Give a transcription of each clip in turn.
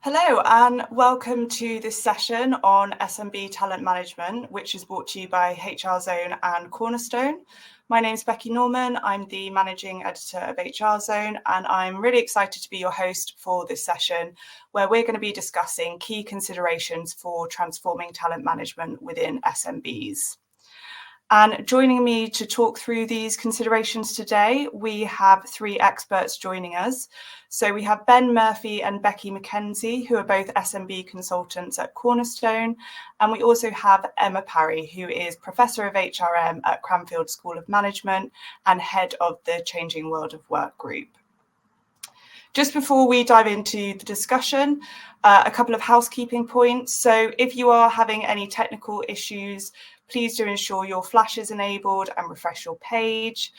Hello and welcome to this session on SMB talent management, which is brought to you by HR Zone and Cornerstone. My name is Becky Norman. I'm the managing editor of HR Zone, and I'm really excited to be your host for this session, where we're going to be discussing key considerations for transforming talent management within SMBs. And joining me to talk through these considerations today, we have three experts joining us. So we have Ben Murphy and Becky McKenzie, who are both SMB consultants at Cornerstone. And we also have Emma Parry, who is Professor of HRM at Cranfield School of Management and head of the Changing World of Work group. Just before we dive into the discussion, a couple of housekeeping points. So if you are having any technical issues, please do ensure your flash is enabled and refresh your page.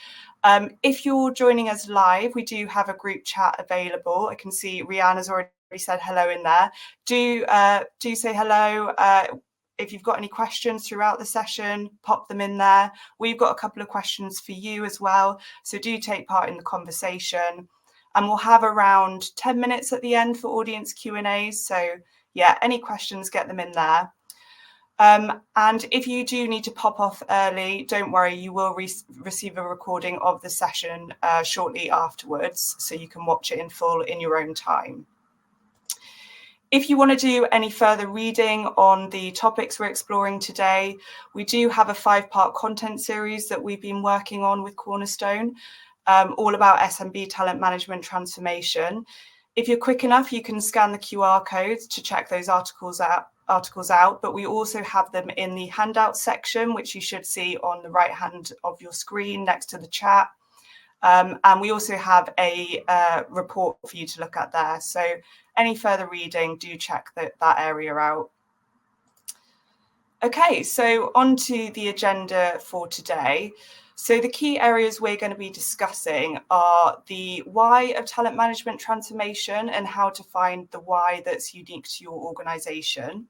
If you're joining us live, we do have a group chat available. I can see Rihanna's already said hello in there. Do say hello. If you've got any questions throughout the session, pop them in there. We've got a couple of questions for you as well, so do take part in the conversation. And we'll have around 10 minutes at the end for audience Q&As. So yeah, any questions, get them in there. And if you do need to pop off early, don't worry, you will receive a recording of the session shortly afterwards, so you can watch it in full in your own time. If you want to do any further reading on the topics we're exploring today, we do have a 5-part content series that we've been working on with Cornerstone, all about SMB talent management transformation. If you're quick enough, you can scan the QR codes to check those articles out, but we also have them in the handout section, which you should see on the right hand of your screen next to the chat. And we also have a report for you to look at there. So any further reading, do check that area out. Okay, so on to the agenda for today. So the key areas we're going to be discussing are the why of talent management transformation and how to find the why that's unique to your organization,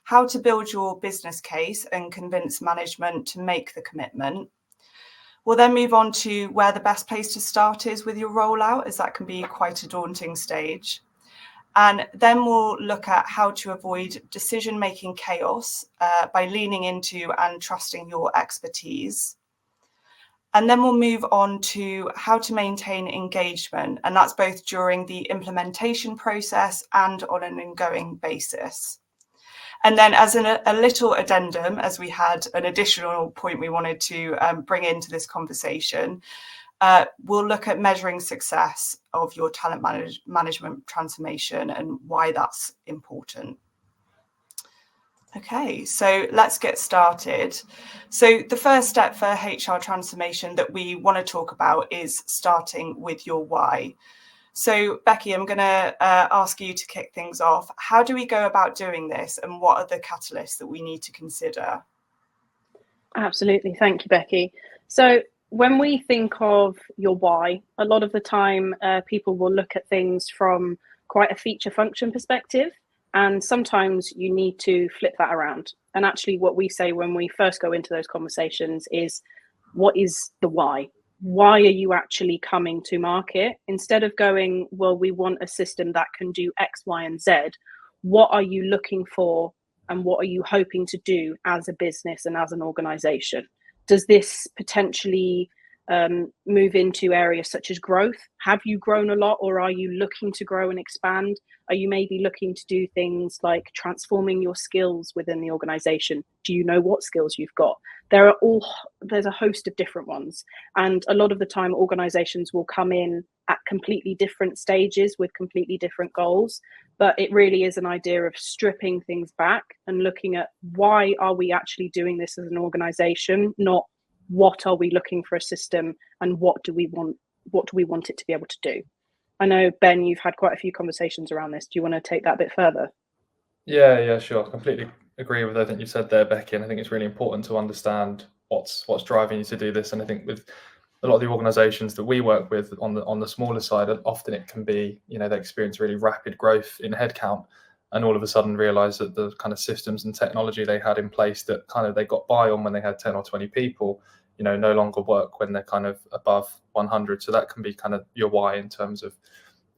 how to build your business case and convince management to make the commitment. We'll then move on to where the best place to start is with your rollout, as that can be quite a daunting stage. And then we'll look at how to avoid decision-making chaos by leaning into and trusting your expertise. And then we'll move on to how to maintain engagement, and that's both during the implementation process and on an ongoing basis. And then as a little addendum, as we had an additional point we wanted to bring into this conversation, we'll look at measuring success of your talent management transformation and why that's important. Okay, so let's get started. So the first step for HR transformation that we want to talk about is starting with your why. So Becky, I'm going to ask you to kick things off. How do we go about doing this, and what are the catalysts that we need to consider? Absolutely. Thank you, Becky. So when we think of your why, a lot of the time people will look at things from quite a feature function perspective. And sometimes you need to flip that around. And actually what we say when we first go into those conversations is, what is the why? Why are you actually coming to market? Instead of going, well, we want a system that can do X, Y, and Z, what are you looking for and what are you hoping to do as a business and as an organization? Does this potentially move into areas such as growth? Have you grown a lot, or are you looking to grow and expand? Are you maybe looking to do things like transforming your skills within the organization? Do you know what skills you've got? There's a host of different ones. And a lot of the time organizations will come in at completely different stages with completely different goals. But it really is an idea of stripping things back and looking at, why are we actually doing this as an organization? Not what are we looking for a system, and what do we want it to be able to do? I know, Ben, you've had quite a few conversations around this. Do you want to take that a bit further? Yeah, sure. I completely agree with everything you've said there, Becky. And I think it's really important to understand what's driving you to do this. And I think with a lot of the organizations that we work with on the smaller side, often it can be, they experience really rapid growth in headcount, and all of a sudden realize that the kind of systems and technology they had in place that kind of they got by on when they had 10 or 20 people, no longer work when they're kind of above 100. So that can be kind of your why in terms of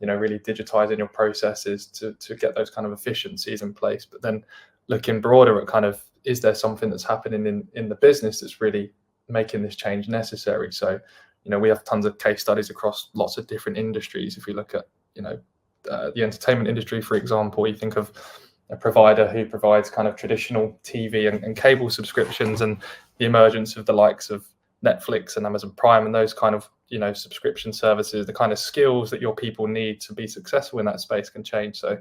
really digitizing your processes to get those kind of efficiencies in place. But then looking broader at kind of, is there something that's happening in the business that's really making this change necessary? So, we have tons of case studies across lots of different industries. If we look at, the entertainment industry, for example, you think of a provider who provides kind of traditional TV and cable subscriptions, and the emergence of the likes of Netflix and Amazon Prime and those kind of, subscription services, the kind of skills that your people need to be successful in that space can change. So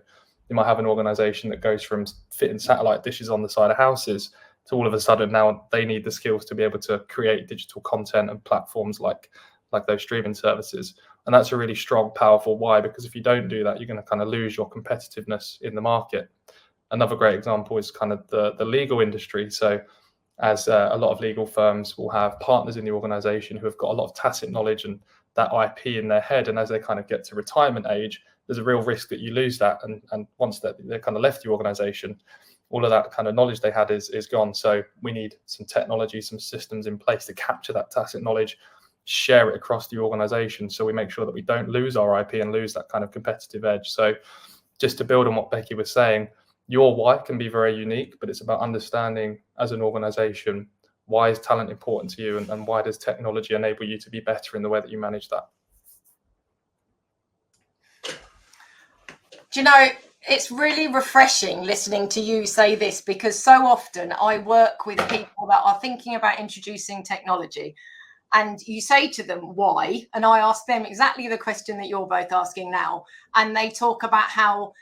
you might have an organization that goes from fitting satellite dishes on the side of houses to all of a sudden now they need the skills to be able to create digital content and platforms like those streaming services. And that's a really strong, powerful why, because if you don't do that, you're going to kind of lose your competitiveness in the market. Another great example is kind of the legal industry. So as a lot of legal firms will have partners in the organization who have got a lot of tacit knowledge and that IP in their head. And as they kind of get to retirement age, there's a real risk that you lose that. And once they're kind of left the organization, all of that kind of knowledge they had is gone. So we need some technology, some systems in place to capture that tacit knowledge, share it across the organization, so we make sure that we don't lose our IP and lose that kind of competitive edge. So just to build on what Becky was saying, your why can be very unique, but it's about understanding as an organization, why is talent important to you, and why does technology enable you to be better in the way that you manage that? Do you know, it's really refreshing listening to you say this, because so often I work with people that are thinking about introducing technology, and you say to them, why? And I ask them exactly the question that you're both asking now. And they talk about how,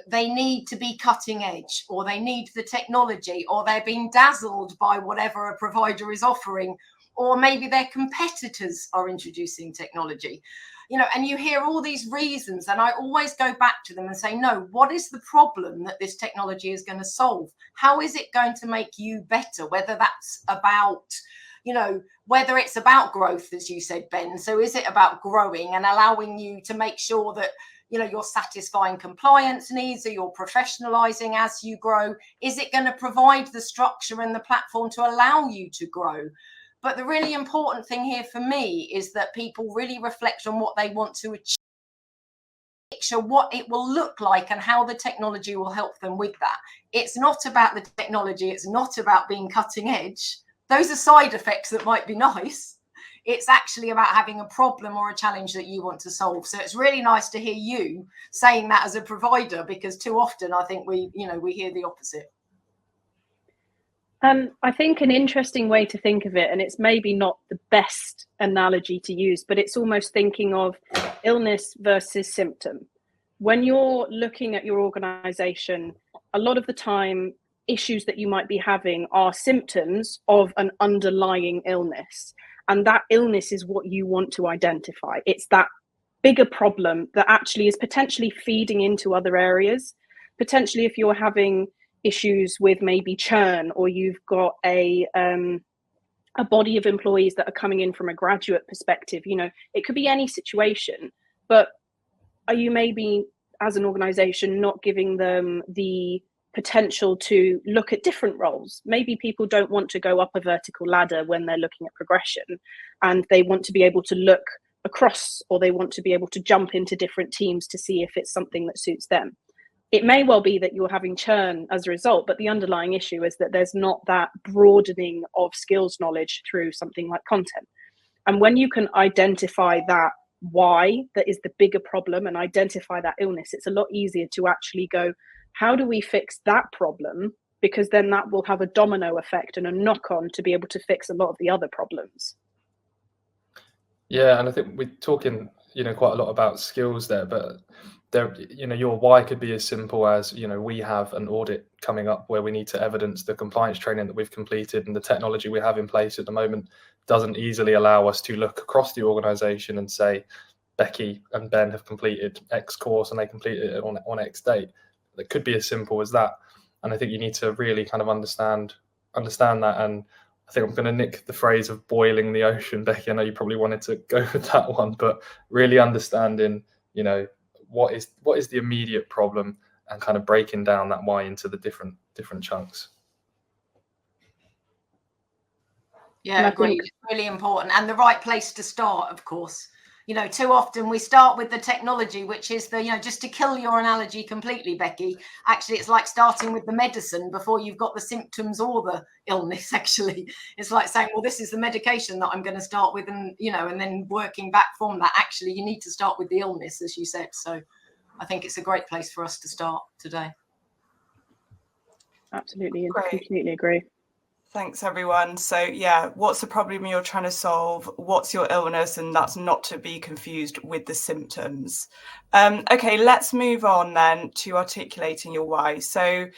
they need to be cutting edge, or they need the technology, or they're being dazzled by whatever a provider is offering, or maybe their competitors are introducing technology. And you hear all these reasons, and I always go back to them and say, no, what is the problem that this technology is going to solve? How is it going to make you better? Whether that's about, whether it's about growth, as you said, Ben. So is it about growing and allowing you to make sure that, you're satisfying compliance needs, or you're professionalizing as you grow? Is it going to provide the structure and the platform to allow you to grow? But the really important thing here for me is that people really reflect on what they want to achieve, what it will look like, and how the technology will help them with that. It's not about the technology. It's not about being cutting edge. Those are side effects that might be nice. It's actually about having a problem or a challenge that you want to solve. So it's really nice to hear you saying that as a provider, because too often I think we hear the opposite. I think an interesting way to think of it, and it's maybe not the best analogy to use, but it's almost thinking of illness versus symptom. When you're looking at your organization, a lot of the time, issues that you might be having are symptoms of an underlying illness. And that illness is what you want to identify. It's that bigger problem that actually is potentially feeding into other areas. Potentially, if you're having issues with maybe churn, or you've got a body of employees that are coming in from a graduate perspective, it could be any situation, but are you maybe as an organization not giving them the potential to look at different roles? Maybe people don't want to go up a vertical ladder when they're looking at progression, and they want to be able to look across, or they want to be able to jump into different teams to see if it's something that suits them. It may well be that you're having churn as a result, but the underlying issue is that there's not that broadening of skills knowledge through something like content. And when you can identify that why that is the bigger problem and identify that illness, it's a lot easier to actually go, how do we fix that problem? Because then that will have a domino effect and a knock-on to be able to fix a lot of the other problems. Yeah, and I think we're talking, quite a lot about skills there, but there, your why could be as simple as, we have an audit coming up where we need to evidence the compliance training that we've completed, and the technology we have in place at the moment doesn't easily allow us to look across the organization and say, Becky and Ben have completed X course and they completed it on X date. It could be as simple as that. And I think you need to really kind of understand that. And I think I'm going to nick the phrase of boiling the ocean, Becky. I know you probably wanted to go with that one, but really understanding, what is the immediate problem, and kind of breaking down that why into the different chunks. Yeah, agreed. It's really important, and the right place to start, of course. too often we start with the technology, which is just to kill your analogy completely, Becky, actually it's like starting with the medicine before you've got the symptoms or the illness. Actually, it's like saying, well, this is the medication that I'm going to start with, and and then working back from that. Actually, you need to start with the illness, as you said. So I think it's a great place for us to start today. Absolutely. Great. Completely agree. Thanks, everyone. So yeah, what's the problem you're trying to solve? What's your illness? And that's not to be confused with the symptoms. Okay, let's move on then to articulating your why. So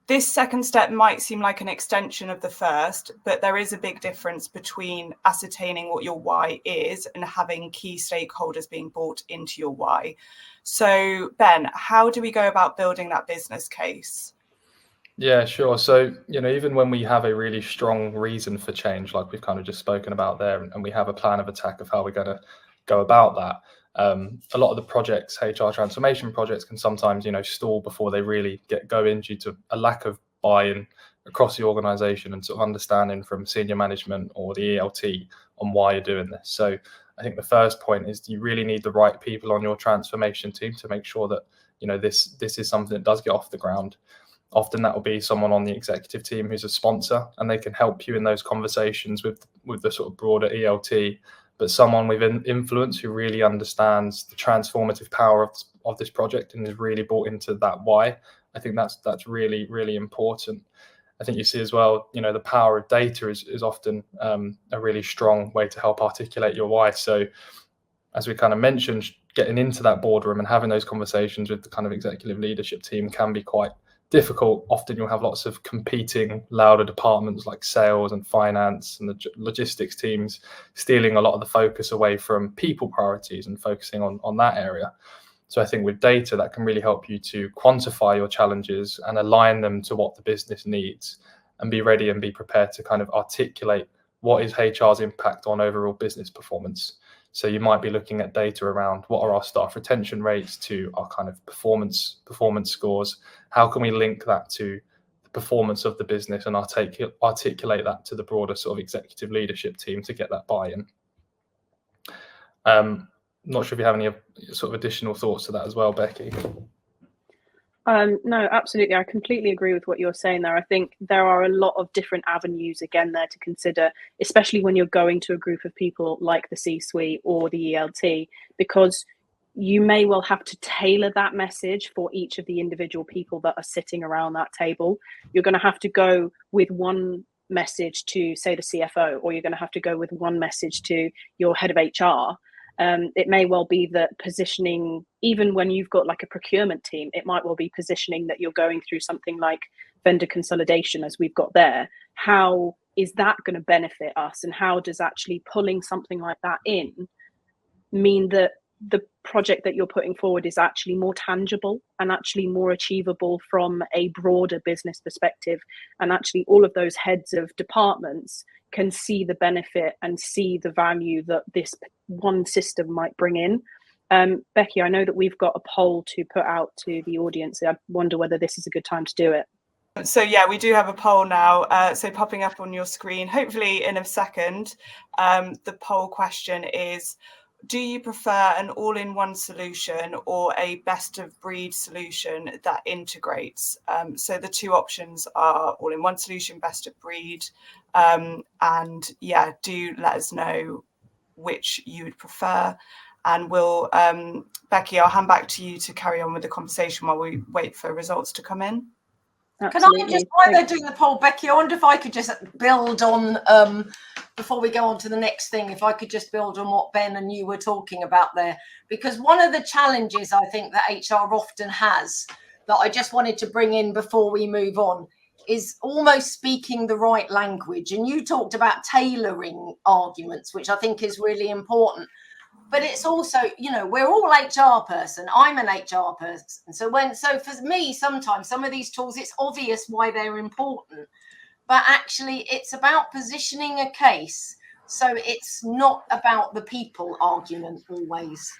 this second step might seem like an extension of the first, but there is a big difference between ascertaining what your why is and having key stakeholders being brought into your why. So Ben, how do we go about building that business case? Yeah, sure. So, even when we have a really strong reason for change, like we've kind of just spoken about there, and we have a plan of attack of how we're going to go about that, a lot of the projects, HR transformation projects, can sometimes, stall before they really get going due to a lack of buy-in across the organization and sort of understanding from senior management or the ELT on why you're doing this. So I think the first point is you really need the right people on your transformation team to make sure that, this is something that does get off the ground. Often that will be someone on the executive team who's a sponsor, and they can help you in those conversations with the sort of broader ELT, but someone with influence who really understands the transformative power of this project and is really bought into that why. I think that's really, really important. I think you see as well, the power of data is often a really strong way to help articulate your why. So as we kind of mentioned, getting into that boardroom and having those conversations with the kind of executive leadership team can be quite difficult. Often you'll have lots of competing louder departments like sales and finance and the logistics teams stealing a lot of the focus away from people priorities and focusing on that area. So I think with data, that can really help you to quantify your challenges and align them to what the business needs, and be ready and be prepared to kind of articulate what is HR's impact on overall business performance. So you might be looking at data around what are our staff retention rates to our kind of performance scores. How can we link that to the performance of the business and articulate that to the broader sort of executive leadership team to get that buy-in? Not sure if you have any sort of additional thoughts to that as well, Becky. No, absolutely. I completely agree with what you're saying there. I think there are a lot of different avenues again there to consider, especially when you're going to a group of people like the C-suite or the ELT, because you may well have to tailor that message for each of the individual people that are sitting around that table. You're going to have to go with one message to, say, the CFO, or you're going to have to go with one message to your head of HR. It may well be that positioning, even when you've got like a procurement team, it might well be positioning that you're going through something like vendor consolidation as we've got there. How is that going to benefit us? And how does actually pulling something like that in mean that the project that you're putting forward is actually more tangible and actually more achievable from a broader business perspective? And actually all of those heads of departments can see the benefit and see the value that this one system might bring in. Becky, I know that we've got a poll to put out to the audience. I wonder whether this is a good time to do it. So yeah, we do have a poll now. So popping up on your screen, hopefully in a second. The poll question is, do you prefer an all-in-one solution or a best-of-breed solution that integrates? So the two options are all-in-one solution, best-of-breed. And yeah, do let us know which you would prefer. And we'll, Becky, I'll hand back to you to carry on with the conversation while we wait for results to come in. Absolutely. Can I just, while they're doing the poll, Becky, I wonder if I could just build on, before we go on to the next thing, if I could just build on what Ben and you were talking about there. Because one of the challenges I think that HR often has, that I just wanted to bring in before we move on, is almost speaking the right language. And you talked about tailoring arguments, which I think is really important. But it's also, we're all HR person. I'm an HR person. So for me, sometimes some of these tools, it's obvious why they're important. But actually, it's about positioning a case. So it's not about the people argument always.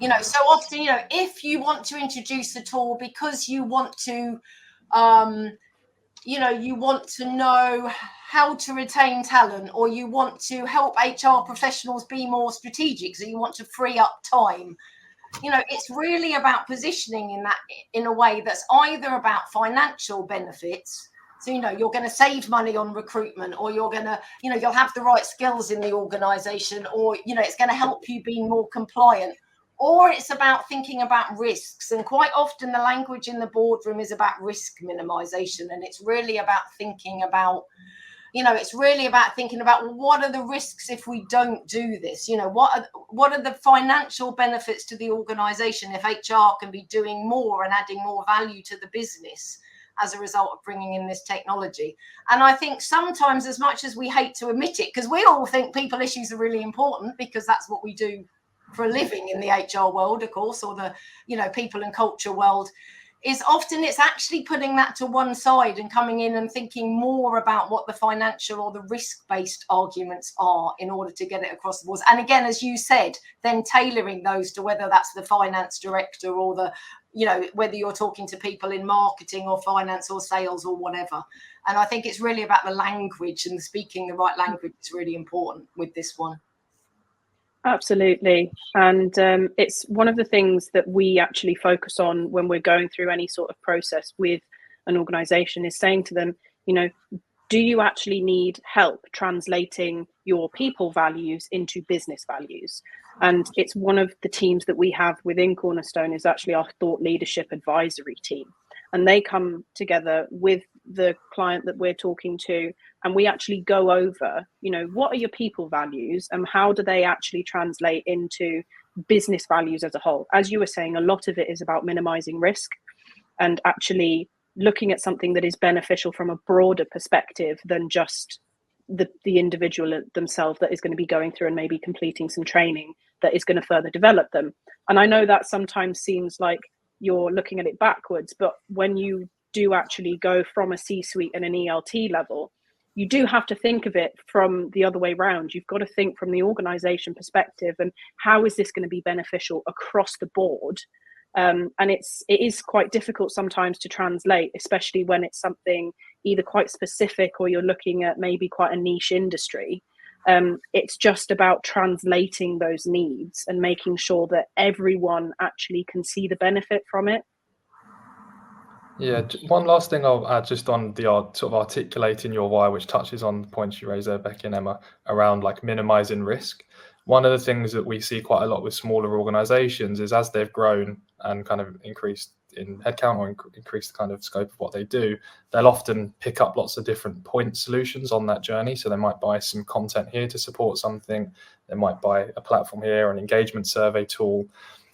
So often, if you want to introduce a tool because you want to, you want to know how to retain talent, or you want to help HR professionals be more strategic, so you want to free up time. You know, it's really about positioning in a way that's either about financial benefits. So, you know, you're going to save money on recruitment, or you're going to, you know, you'll have the right skills in the organization, or, you know, it's going to help you be more compliant, or it's about thinking about risks. And quite often the language in the boardroom is about risk minimization. And it's really about thinking about, you know, it's really about thinking about, well, what are the risks if we don't do this? You know, what are the financial benefits to the organization if HR can be doing more and adding more value to the business as a result of bringing in this technology? And I think sometimes, as much as we hate to admit it, because we all think people issues are really important, because that's what we do for a living in the HR world, of course, or the, you know, people and culture world, is often it's actually putting that to one side and coming in and thinking more about what the financial or the risk-based arguments are in order to get it across the board. And again, as you said, then tailoring those to whether that's the finance director or the, you know, whether you're talking to people in marketing or finance or sales or whatever. And I think it's really about the language, and speaking the right language is really important with this one. Absolutely. And it's one of the things that we actually focus on when we're going through any sort of process with an organization, is saying to them, you know, do you actually need help translating your people values into business values? And it's one of the teams that we have within Cornerstone is actually our thought leadership advisory team. And they come together with the client that we're talking to, and we actually go over, you know, what are your people values and how do they actually translate into business values as a whole? As you were saying, a lot of it is about minimizing risk and actually looking at something that is beneficial from a broader perspective than just the individual themselves that is going to be going through and maybe completing some training that is going to further develop them. And I know that sometimes seems like you're looking at it backwards, but when you do actually go from a C-suite and an ELT level, you do have to think of it from the other way around. You've got to think from the organization perspective, and how is this going to be beneficial across the board? And it is quite difficult sometimes to translate, especially when it's something either quite specific or you're looking at maybe quite a niche industry. It's just about translating those needs and making sure that everyone actually can see the benefit from it. Yeah, one last thing I'll add just on the sort of articulating your why, which touches on the points you raised there, Becky and Emma, around like minimizing risk. One of the things that we see quite a lot with smaller organizations is as they've grown and kind of increased in headcount or increased the kind of scope of what they do, they'll often pick up lots of different point solutions on that journey. So they might buy some content here to support something, they might buy a platform here, an engagement survey tool,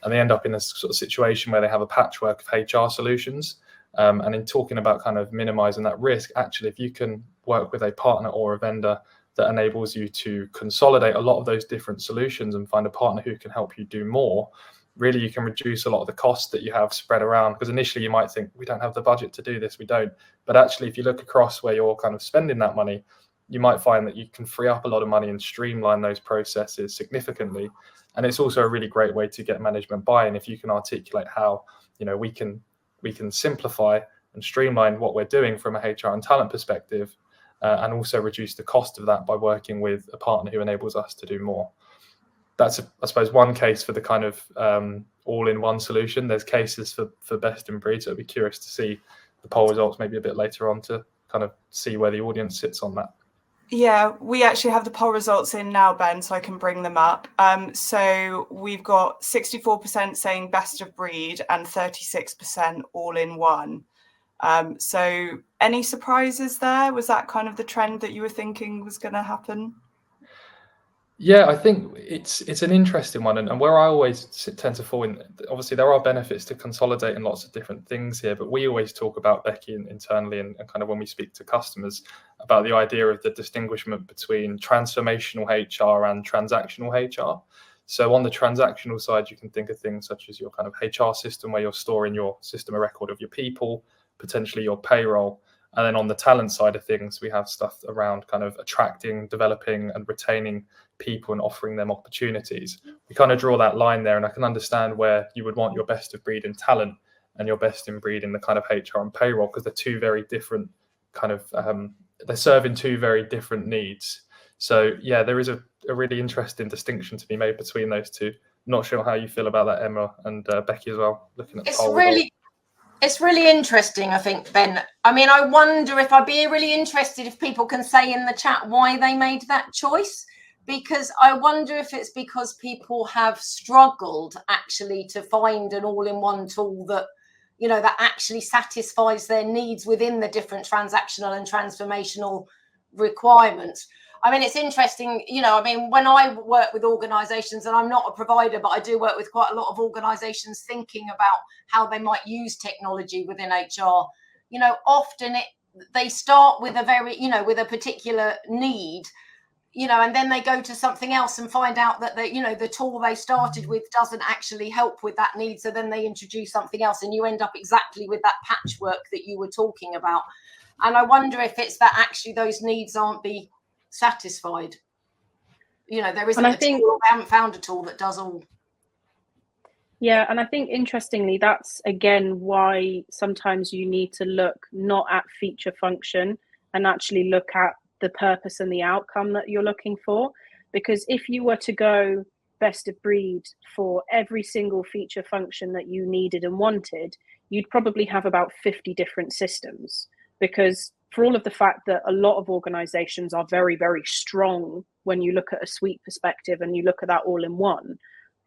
and they end up in a sort of situation where they have a patchwork of HR solutions. And in talking about kind of minimizing that risk, actually, if you can work with a partner or a vendor that enables you to consolidate a lot of those different solutions and find a partner who can help you do more, really you can reduce a lot of the costs that you have spread around. Because initially you might think, we don't have the budget to do this, we don't. But actually, if you look across where you're kind of spending that money, you might find that you can free up a lot of money and streamline those processes significantly. And it's also a really great way to get management buy-in if you can articulate how, you know, we can simplify and streamline what we're doing from a HR and talent perspective, and also reduce the cost of that by working with a partner who enables us to do more. That's, I suppose, one case for the kind of all-in-one solution. There's cases for best in breed, so I'd be curious to see the poll results maybe a bit later on to kind of see where the audience sits on that. Yeah, we actually have the poll results in now, Ben, so I can bring them up. So we've got 64% saying best of breed and 36% all in one. So any surprises there? Was that kind of the trend that you were thinking was going to happen? Yeah, I think it's an interesting one, and where I always tend to fall in, obviously there are benefits to consolidating lots of different things here, but we always talk about, Becky, internally and kind of when we speak to customers about the idea of the distinguishment between transformational HR and transactional HR. So on the transactional side, you can think of things such as your kind of HR system where you're storing your system of record of your people, potentially your payroll. And then on the talent side of things, we have stuff around kind of attracting, developing and retaining people and offering them opportunities. We kind of draw that line there, and I can understand where you would want your best of breed in talent and your best in breed in the kind of HR and payroll, because they're two very different kind of they're serving two very different needs. So yeah, there is a really interesting distinction to be made between those two. Not sure how you feel about that, Emma, and Becky as well, looking at the poll result. It's really interesting, I think, Ben. I mean, I wonder if I'd be really interested if people can say in the chat why they made that choice, because I wonder if it's because people have struggled actually to find an all-in-one tool that, you know, that actually satisfies their needs within the different transactional and transformational requirements. I mean, it's interesting, you know, I mean, when I work with organizations, and I'm not a provider, but I do work with quite a lot of organizations thinking about how they might use technology within HR, you know, often they start with a very, you know, with a particular need, you know, and then they go to something else and find out that the tool they started with doesn't actually help with that need. So then they introduce something else and you end up exactly with that patchwork that you were talking about. And I wonder if it's that actually those needs aren't being satisfied. You know, there isn't a tool, I haven't found a tool that does all. Yeah, and I think interestingly, that's again why sometimes you need to look not at feature function and actually look at the purpose and the outcome that you're looking for. Because if you were to go best of breed for every single feature function that you needed and wanted, you'd probably have about 50 different systems. Because for all of the fact that a lot of organizations are very, very strong when you look at a suite perspective and you look at that all in one,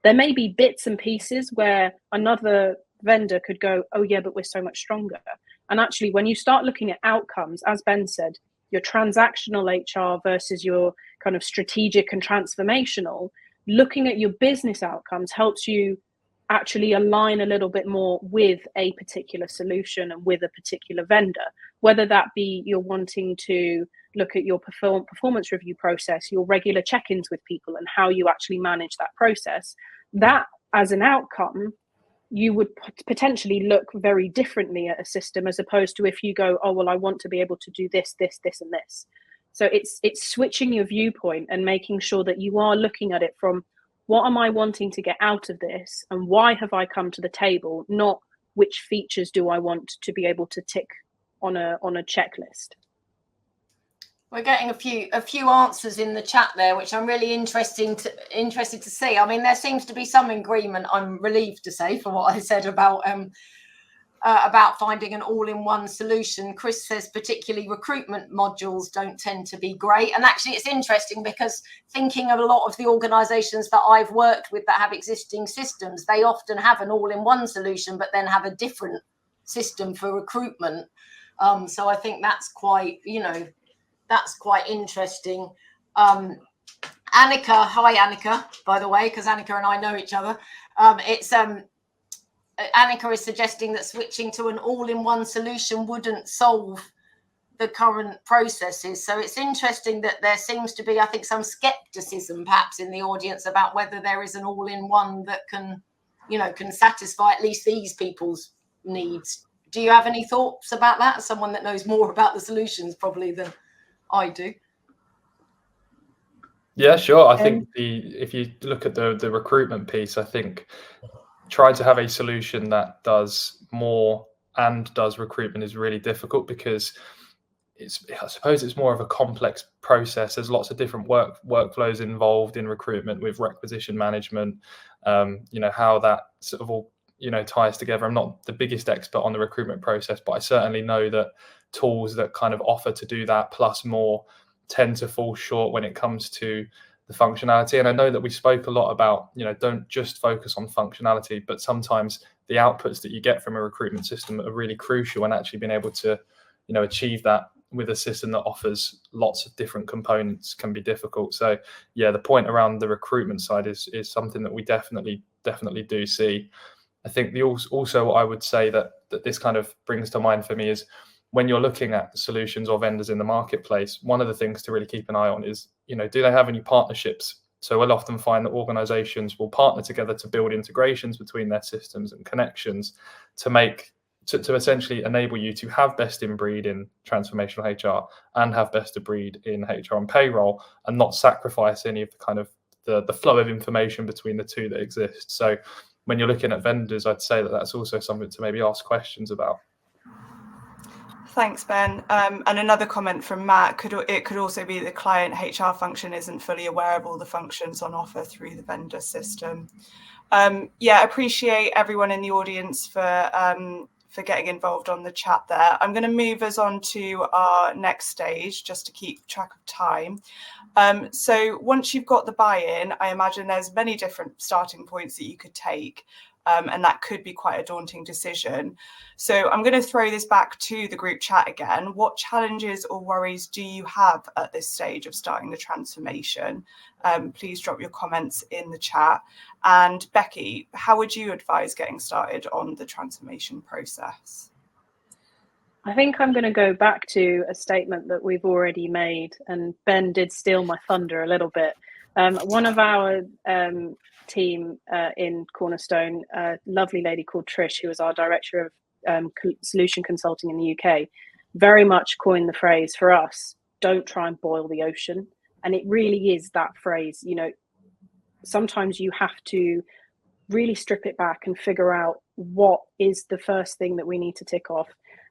there may be bits and pieces where another vendor could go, oh yeah, but we're so much stronger. And actually, when you start looking at outcomes, as Ben said, your transactional HR versus your kind of strategic and transformational, looking at your business outcomes helps you actually align a little bit more with a particular solution and with a particular vendor, whether that be you're wanting to look at your performance review process, your regular check-ins with people and how you actually manage that process. That as an outcome, you would potentially look very differently at a system as opposed to if you go, oh, well, I want to be able to do this, this, this, and this. So it's switching your viewpoint and making sure that you are looking at it from what am I wanting to get out of this and why have I come to the table, not which features do I want to be able to tick on a checklist. We're getting a few answers in the chat there, which I'm really interested to see. I mean, there seems to be some agreement, I'm relieved to say, for what I said about finding an all-in-one solution. Chris says particularly recruitment modules don't tend to be great. And actually it's interesting because thinking of a lot of the organizations that I've worked with that have existing systems, they often have an all-in-one solution, but then have a different system for recruitment. So I think that's quite, that's quite interesting. Annika, hi Annika, by the way, because Annika and I know each other. Annika is suggesting that switching to an all-in-one solution wouldn't solve the current processes. So it's interesting that there seems to be, I think, some skepticism perhaps in the audience about whether there is an all-in-one that can satisfy at least these people's needs. Do you have any thoughts about that? Someone that knows more about the solutions probably than I do. Yeah, sure. I think if you look at the recruitment piece, I think trying to have a solution that does more and does recruitment is really difficult because I suppose it's more of a complex process. There's lots of different workflows involved in recruitment with requisition management, how that sort of all, ties together. I'm not the biggest expert on the recruitment process, but I certainly know that tools that kind of offer to do that plus more tend to fall short when it comes to the functionality. And I know that we spoke a lot about, don't just focus on functionality, but sometimes the outputs that you get from a recruitment system are really crucial, and actually being able to, achieve that with a system that offers lots of different components can be difficult. So yeah, the point around the recruitment side is something that we definitely do see. I think also what I would say that this kind of brings to mind for me is when you're looking at solutions or vendors in the marketplace, one of the things to really keep an eye on is, do they have any partnerships? So we'll often find that organizations will partner together to build integrations between their systems and connections to essentially enable you to have best in breed in transformational HR and have best of breed in HR and payroll, and not sacrifice any of the kind of the flow of information between the two that exist. So when you're looking at vendors, I'd say that that's also something to maybe ask questions about. Thanks, Ben. And another comment from Matt, it could also be the client HR function isn't fully aware of all the functions on offer through the vendor system. Yeah, appreciate everyone in the audience for getting involved on the chat there. I'm going to move us on to our next stage just to keep track of time. So once you've got the buy-in, I imagine there's many different starting points that you could take. And that could be quite a daunting decision. So I'm going to throw this back to the group chat again. What challenges or worries do you have at this stage of starting the transformation? Please drop your comments in the chat. And Becky, how would you advise getting started on the transformation process? I think I'm going to go back to a statement that we've already made, and Ben did steal my thunder a little bit. One of our team in Cornerstone, a lovely lady called Trish, who was our director of solution consulting in the UK, very much coined the phrase for us, don't try and boil the ocean. And it really is that phrase, you know, sometimes you have to really strip it back and figure out what is the first thing that we need to tick off.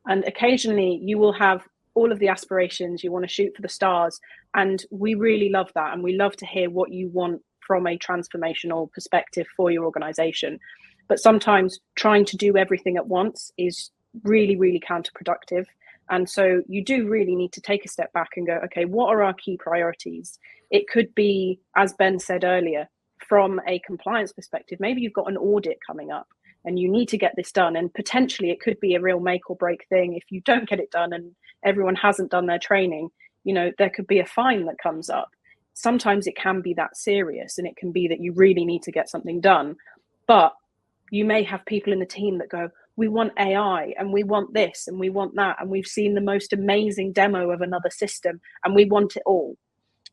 And occasionally you will have all of the aspirations, you want to shoot for the stars, and we really love that, and we love to hear what you want from a transformational perspective for your organization. But sometimes trying to do everything at once is really, really counterproductive. And so you do really need to take a step back and go, okay, what are our key priorities? It could be, as Ben said earlier, from a compliance perspective, maybe you've got an audit coming up and you need to get this done. And potentially it could be a real make or break thing. If you don't get it done and everyone hasn't done their training, you know, there could be a fine that comes up. Sometimes it can be that serious, and it can be that you really need to get something done. But you may have people in the team that go, we want AI and we want this and we want that. And we've seen the most amazing demo of another system and we want it all.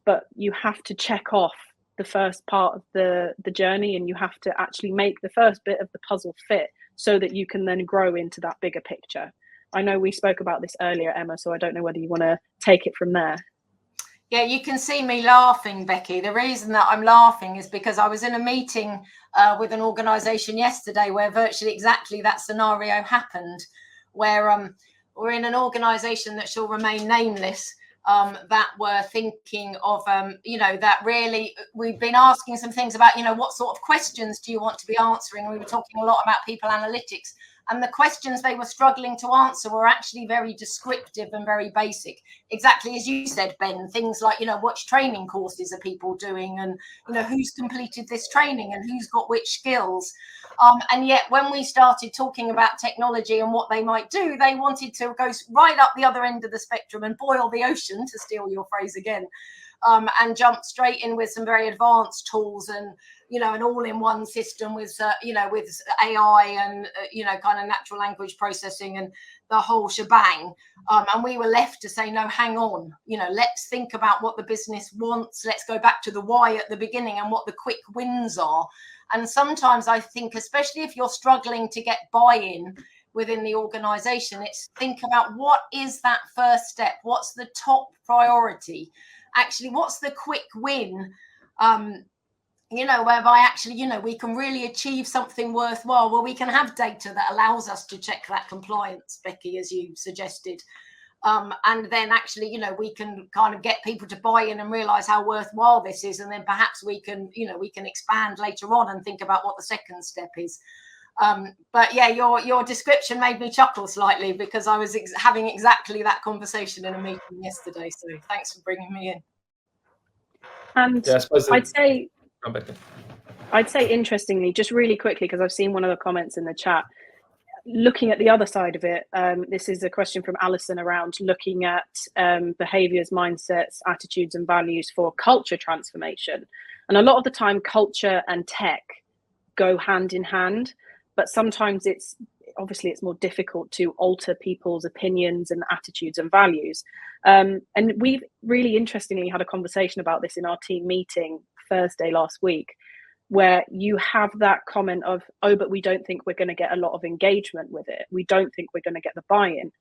But you have to check off the first part of the journey, and you have to actually make the first bit of the puzzle fit so that you can then grow into that bigger picture. I know we spoke about this earlier, Emma, so I don't know whether you want to take it from there. Yeah, you can see me laughing, Becky. The reason that I'm laughing is because I was in a meeting with an organisation yesterday where virtually exactly that scenario happened, where we're in an organisation that shall remain nameless, that were thinking of, that really we've been asking some things about, what sort of questions do you want to be answering? We were talking a lot about people analytics. And the questions they were struggling to answer were actually very descriptive and very basic. Exactly as you said, Ben, things like, which training courses are people doing, and, who's completed this training and who's got which skills. And yet when we started talking about technology and what they might do, they wanted to go right up the other end of the spectrum and boil the ocean, to steal your phrase again, and jump straight in with some very advanced tools and, an all-in-one system with, with AI and, kind of natural language processing and the whole shebang. And we were left to say, no, hang on, let's think about what the business wants. Let's go back to the why at the beginning and what the quick wins are. And sometimes I think, especially if you're struggling to get buy-in within the organization, it's think about what is that first step? What's the top priority? Actually, what's the quick win? Whereby actually, we can really achieve something worthwhile. Well, we can have data that allows us to check that compliance, Becky, as you suggested. And then actually, we can kind of get people to buy in and realize how worthwhile this is. And then perhaps we can expand later on and think about what the second step is. But yeah, your description made me chuckle slightly because I was having exactly that conversation in a meeting yesterday. So thanks for bringing me in. And yeah, I'd say interestingly, just really quickly, because I've seen one of the comments in the chat, looking at the other side of it, this is a question from Alison around looking at behaviors, mindsets, attitudes and values for culture transformation. And a lot of the time, culture and tech go hand in hand, but sometimes it's more difficult to alter people's opinions and attitudes and values. And we've really interestingly had a conversation about this in our team meeting Thursday last week, where you have that comment of, oh, but we don't think we're going to get a lot of engagement with it. We don't think we're going to get the buy-in.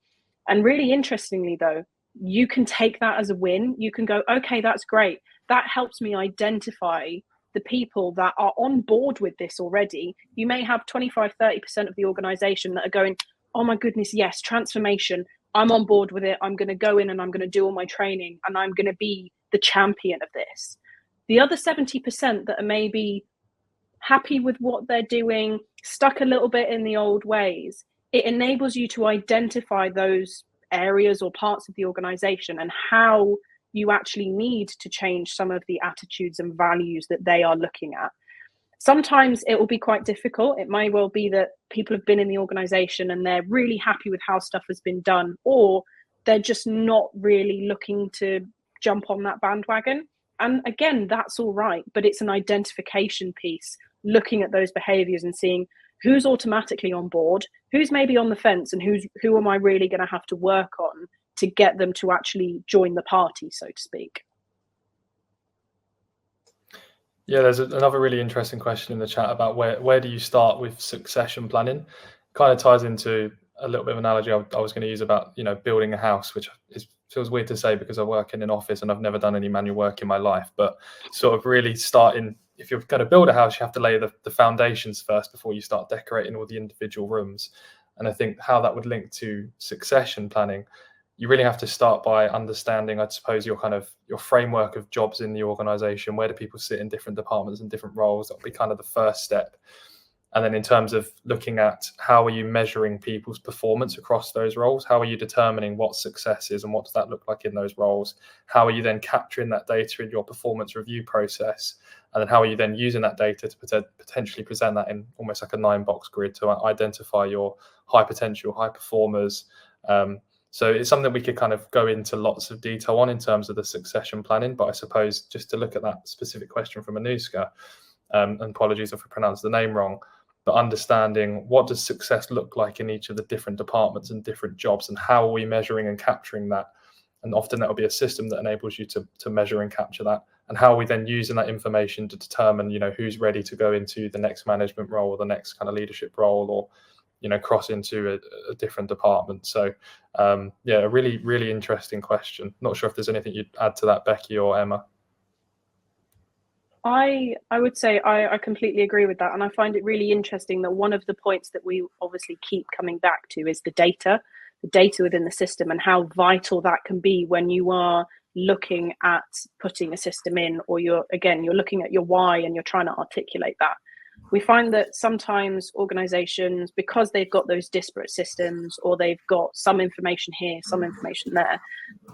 And really interestingly, though, you can take that as a win. You can go, okay, that's great. That helps me identify the people that are on board with this already. You may have 25, 30% of the organization that are going, oh my goodness, yes, transformation. I'm on board with it. I'm going to go in and I'm going to do all my training and I'm going to be the champion of this. The other 70% that are maybe happy with what they're doing, stuck a little bit in the old ways, it enables you to identify those areas or parts of the organization and how you actually need to change some of the attitudes and values that they are looking at. Sometimes it will be quite difficult. It may well be that people have been in the organization and they're really happy with how stuff has been done, or they're just not really looking to jump on that bandwagon. And again, that's all right, but it's an identification piece, looking at those behaviors and seeing who's automatically on board, who's maybe on the fence, and who am I really going to have to work on to get them to actually join the party, so to speak. Yeah, there's another really interesting question in the chat about where do you start with succession planning? Kind of ties into a little bit of analogy I was going to use about, building a house, which feels weird to say because I work in an office and I've never done any manual work in my life, but sort of really starting, if you're going to build a house, you have to lay the foundations first before you start decorating all the individual rooms. And I think how that would link to succession planning, you really have to start by understanding, I suppose, your framework of jobs in the organization. Where do people sit in different departments and different roles? That'll be kind of the first step. And then in terms of looking at how are you measuring people's performance across those roles? How are you determining what success is and what does that look like in those roles? How are you then capturing that data in your performance review process? And then how are you then using that data to potentially present that in almost like a 9-box grid to identify your high potential, high performers? So it's something we could kind of go into lots of detail on in terms of the succession planning. But I suppose just to look at that specific question from Anushka, and apologies if I pronounced the name wrong, but understanding what does success look like in each of the different departments and different jobs, and how are we measuring and capturing that? And often that will be a system that enables you to measure and capture that. And how are we then using that information to determine, who's ready to go into the next management role or the next kind of leadership role, or cross into a different department. So a really, really interesting question. Not sure if there's anything you'd add to that, Becky or Emma. I would say I completely agree with that. And I find it really interesting that one of the points that we obviously keep coming back to is the data within the system, and how vital that can be when you are looking at putting a system in, or you're looking at your why and you're trying to articulate that. We find that sometimes organizations, because they've got those disparate systems, or they've got some information here, some information there,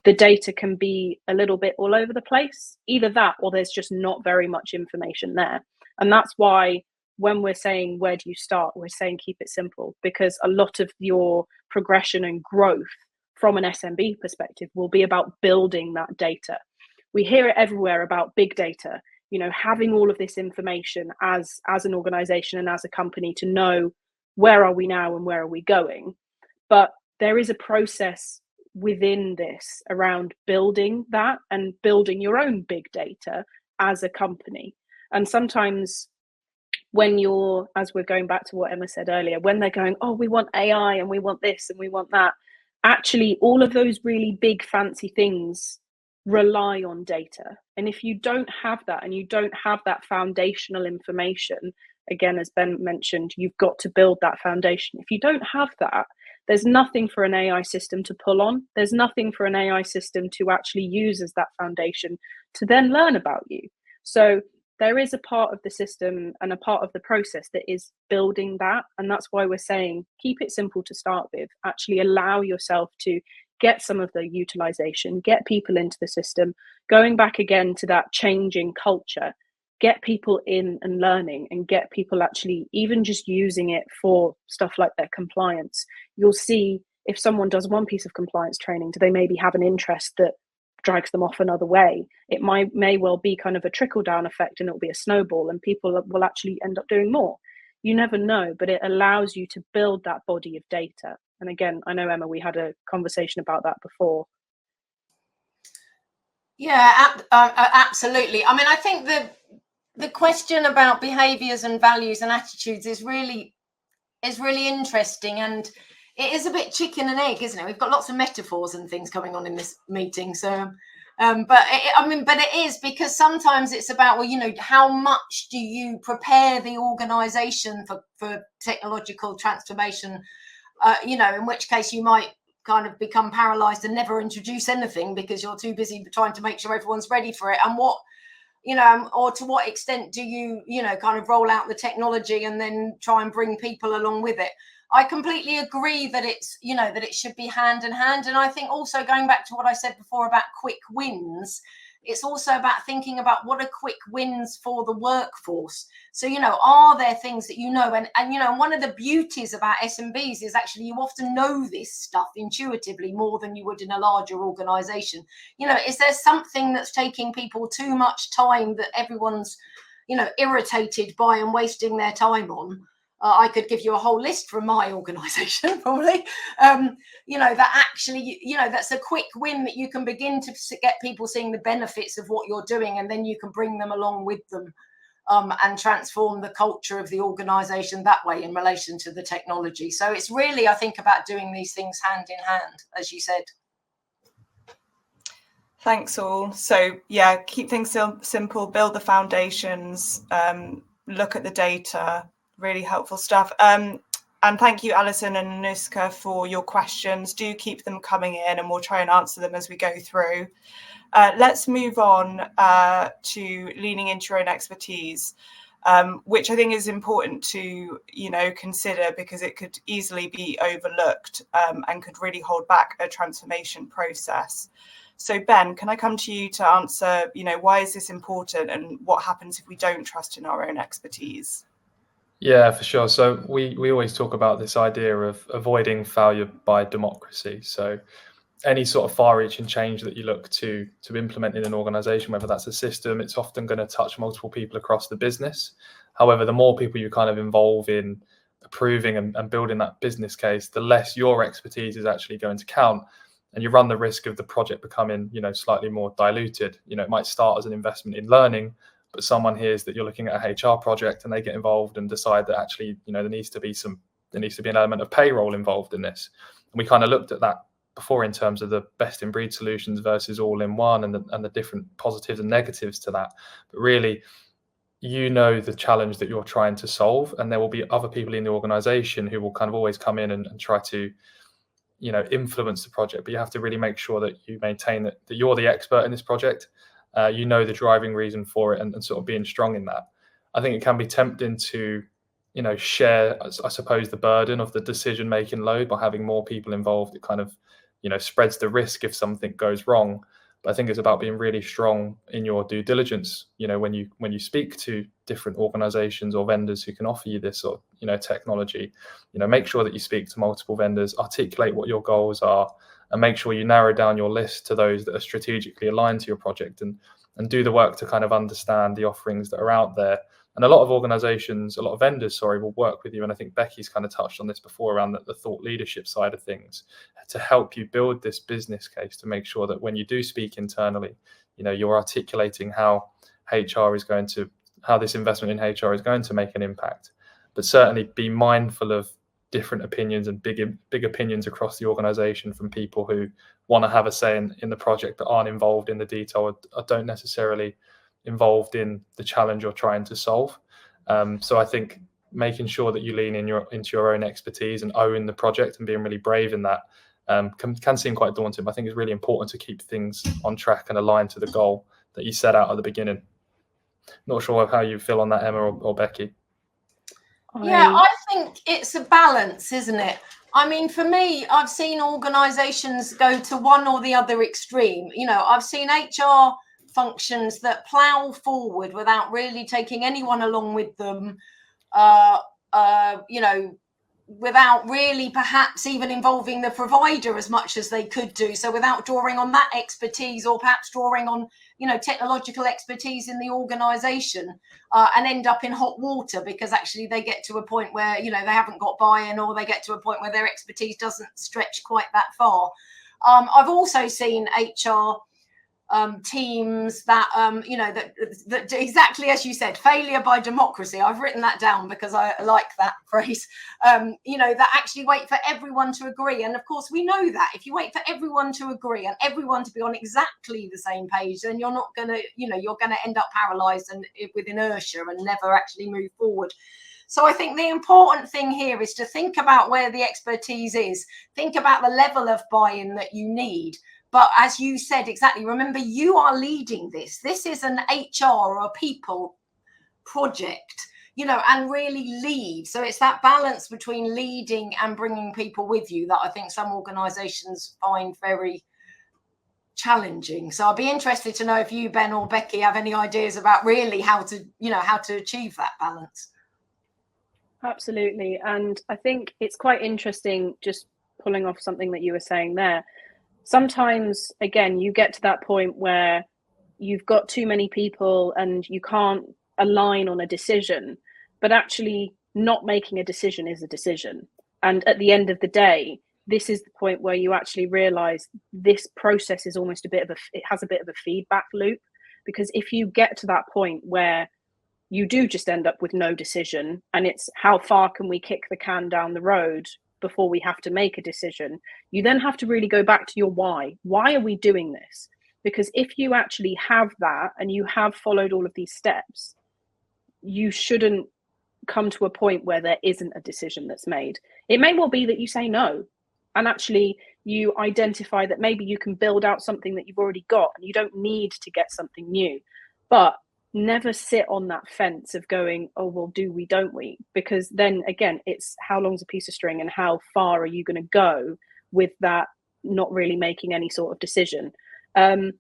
the data can be a little bit all over the place. Either that, or there's just not very much information there. And that's why when we're saying, where do you start? We're saying keep it simple, because a lot of your progression and growth from an SMB perspective will be about building that data. We hear it everywhere about big data, having all of this information as an organization and as a company to know where are we now and where are we going. But there is a process within this around building that and building your own big data as a company. And sometimes when you're, as we're going back to what Emma said earlier, when they're going, oh, we want AI and we want this and we want that, actually all of those really big fancy things rely on data. And if you don't have that, and you don't have that foundational information, again, as Ben mentioned, you've got to build that foundation. If you don't have that, there's nothing for an AI system to pull on. There's nothing for an AI system to actually use as that foundation to then learn about you. So there is a part of the system and a part of the process that is building that. And that's why we're saying, keep it simple to start with. Actually allow yourself to get some of the utilization, get people into the system, going back again to that changing culture, get people in and learning, and get people actually even just using it for stuff like their compliance. You'll see if someone does one piece of compliance training, do they maybe have an interest that drags them off another way? It may well be kind of a trickle down effect, and it'll be a snowball, and people will actually end up doing more. You never know, but it allows you to build that body of data. And again, I know, Emma, we had a conversation about that before. Yeah, absolutely. I mean, I think the question about behaviours and values and attitudes is really interesting, and it is a bit chicken and egg, isn't it? We've got lots of metaphors and things coming on in this meeting, so but it is, because sometimes it's about, well, how much do you prepare the organisation for technological transformation? In which case you might kind of become paralyzed and never introduce anything because you're too busy trying to make sure everyone's ready for it? And what, or to what extent do you, kind of roll out the technology and then try and bring people along with it? I completely agree that it's, that it should be hand in hand. And I think also going back to what I said before about quick wins, it's also about thinking about what are quick wins for the workforce. So, are there things that and one of the beauties about SMBs is actually you often know this stuff intuitively more than you would in a larger organization. Is there something that's taking people too much time that everyone's, irritated by and wasting their time on? I could give you a whole list from my organisation, probably, that actually, that's a quick win that you can begin to get people seeing the benefits of what you're doing, and then you can bring them along with them and transform the culture of the organisation that way in relation to the technology. So it's really, I think, about doing these things hand in hand, as you said. Thanks all. So yeah, keep things simple, build the foundations, look at the data. Really helpful stuff. And thank you, Alison and Anuska, for your questions. Do keep them coming in and we'll try and answer them as we go through. Let's move on to leaning into your own expertise, which I think is important to, consider because it could easily be overlooked and could really hold back a transformation process. So Ben, can I come to you to answer, why is this important and what happens if we don't trust in our own expertise? Yeah, for sure. So we always talk about this idea of avoiding failure by democracy. So any sort of far-reaching change that you look to implement in an organization, whether that's a system, it's often going to touch multiple people across the business. However, the more people you kind of involve in approving and building that business case, the less your expertise is actually going to count. And you run the risk of the project becoming, slightly more diluted. It might start as an investment in learning, but someone hears that you're looking at a HR project and they get involved and decide that actually, there needs to be an element of payroll involved in this. And we kind of looked at that before in terms of the best in breed solutions versus all in one and the different positives and negatives to that. But really, the challenge that you're trying to solve, and there will be other people in the organization who will kind of always come in and try to, influence the project. But you have to really make sure that you maintain that you're the expert in this project. The driving reason for it and sort of being strong in that. I think it can be tempting to, share, I suppose, the burden of the decision-making load by having more people involved. It kind of, spreads the risk if something goes wrong. But I think it's about being really strong in your due diligence, when you speak to different organizations or vendors who can offer you this sort of, technology, make sure that you speak to multiple vendors, articulate what your goals are, and make sure you narrow down your list to those that are strategically aligned to your project and do the work to kind of understand the offerings that are out there. And a lot of vendors, will work with you. And I think Becky's kind of touched on this before around the thought leadership side of things to help you build this business case to make sure that when you do speak internally, you're articulating how this investment in HR is going to make an impact. But certainly be mindful of different opinions and big opinions across the organization from people who want to have a say in the project but aren't involved in the detail or don't necessarily involved in the challenge you're trying to solve. So I think making sure that you lean into your own expertise and own the project and being really brave in that can seem quite daunting. But I think it's really important to keep things on track and aligned to the goal that you set out at the beginning. Not sure how you feel on that, Emma or Becky. Yeah, I think it's a balance, isn't it? I mean, for me, I've seen organisations go to one or the other extreme. I've seen HR functions that plough forward without really taking anyone along with them, without really perhaps even involving the provider as much as they could do. So without drawing on that expertise or perhaps drawing on, technological expertise in the organisation and end up in hot water because actually they get to a point where, they haven't got buy-in or they get to a point where their expertise doesn't stretch quite that far. I've also seen HR teams that that exactly as you said, failure by democracy. I've written that down because I like that phrase. That actually wait for everyone to agree. And of course we know that if you wait for everyone to agree and everyone to be on exactly the same page, then you're not going to, you're going to end up paralyzed and with inertia and never actually move forward. So I think the important thing here is to think about where the expertise is, think about the level of buy-in that you need. But as you said, exactly, remember, you are leading this. This is an HR or a people project, you know, and really lead. So it's that balance between leading and bringing people with you that I think some organisations find very challenging. So I'd be interested to know if you, Ben or Becky, have any ideas about really how to, you know, how to achieve that balance. Absolutely. And I think it's quite interesting, just pulling off something that you were saying there. Sometimes, again, you get to that point where you've got too many people and you can't align on a decision, but actually not making a decision is a decision. And at the end of the day, this is the point where you actually realize this process is almost it has a bit of a feedback loop, because if you get to that point where you do just end up with no decision, and it's how far can we kick the can down the road before we have to make a decision, you then have to really go back to your why. Why are we doing this? Because if you actually have that and you have followed all of these steps, you shouldn't come to a point where there isn't a decision that's made. It may well be that you say no, and actually you identify that maybe you can build out something that you've already got and you don't need to get something new. But never sit on that fence of going, oh, well, do we, don't we? Because then again, it's how long's a piece of string and how far are you going to go with that, not really making any sort of decision. I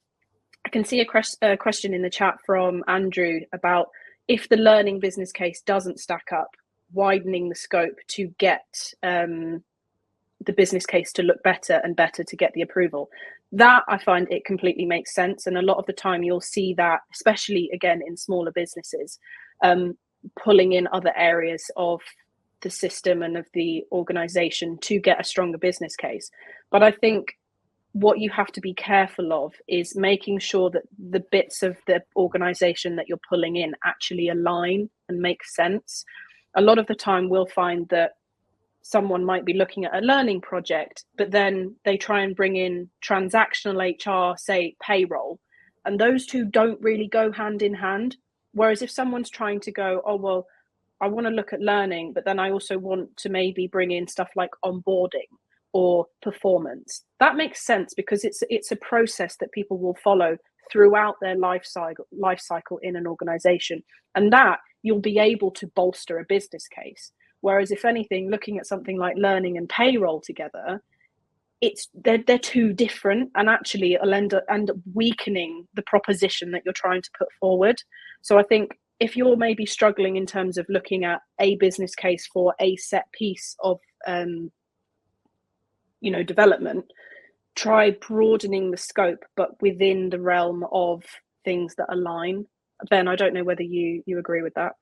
can see a question in the chat from Andrew about if the learning business case doesn't stack up, widening the scope to get the business case to look better and better to get the approval. That I find it completely makes sense. And a lot of the time you'll see that, especially again in smaller businesses, pulling in other areas of the system and of the organization to get a stronger business case. But I think what you have to be careful of is making sure that the bits of the organization that you're pulling in actually align and make sense. A lot of the time we'll find that someone might be looking at a learning project, but then they try and bring in transactional HR, say payroll, and those two don't really go hand in hand. Whereas if someone's trying to go, oh, well, I want to look at learning, but then I also want to maybe bring in stuff like onboarding or performance, that makes sense because it's a process that people will follow throughout their life cycle in an organization, and that you'll be able to bolster a business case. Whereas if anything, looking at something like learning and payroll together, they're too different, and actually it'll end up weakening the proposition that you're trying to put forward. So I think if you're maybe struggling in terms of looking at a business case for a set piece of development, try broadening the scope, but within the realm of things that align. Ben, I don't know whether you agree with that.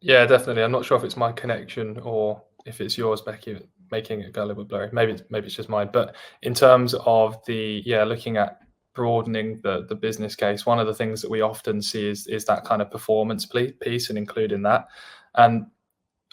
Yeah, definitely. I'm not sure if it's my connection or if it's yours, Becky, making it go a little bit blurry. Maybe it's just mine. But in terms of looking at broadening the business case, one of the things that we often see is that kind of performance piece and including that. And